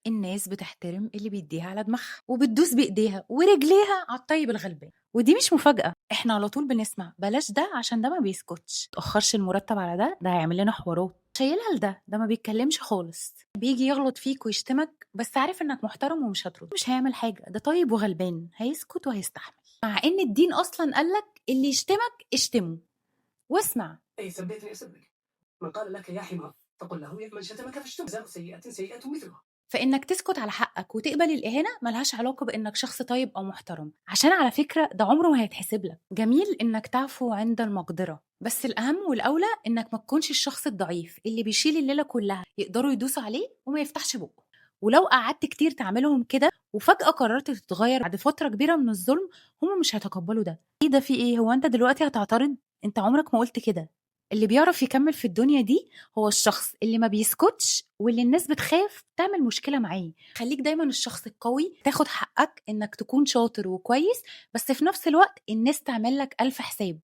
الناس بتحترم اللي بيديها على دماغها وبتدوس بايديها ورجليها على الطيب الغلبان، ودي مش مفاجأة. احنا على طول بنسمع بلاش ده عشان ده ما بيسكتش، تأخرش المرتب على ده هيعمل لنا حوارات، شايلها لده، ده ما بيتكلمش خالص، بيجي يغلط فيك ويشتمك بس عارف انك محترم ومش هترد، مش هيعمل حاجة، ده طيب وغلبان هيسكت وهيستحمل، مع ان الدين اصلا قالك اللي يشتمك اشتمه واسمع. أي سبيتني أسبك، من قال لك يا حمار فقل له من شتمك فاشتم، جزاء سيئة سيئة مثلها. فإنك تسكت على حقك وتقبل الإهانة ملهاش علاقة بإنك شخص طيب أو محترم، عشان على فكرة ده عمره ما هيتحسب لك. جميل إنك تعفو عند المقدرة، بس الأهم والأولى إنك ما تكونش الشخص الضعيف اللي بيشيل الليلة كلها يقدروا يدوسوا عليه وما يفتحش بقه. ولو قعدت كتير تعملهم كده وفجأة قررت تتغير بعد فترة كبيرة من الظلم، هم مش هيتقبلوا ده. إيه ده، في إيه؟ هو أنت دلوقتي هتعترض؟ أنت عمرك ما قلت كده. اللي بيعرف يكمل في الدنيا دي هو الشخص اللي ما بيسكتش واللي الناس بتخاف تعمل مشكلة معاه. خليك دايما الشخص القوي، تاخد حقك انك تكون شاطر وكويس، بس في نفس الوقت الناس تعمل لك ألف حساب.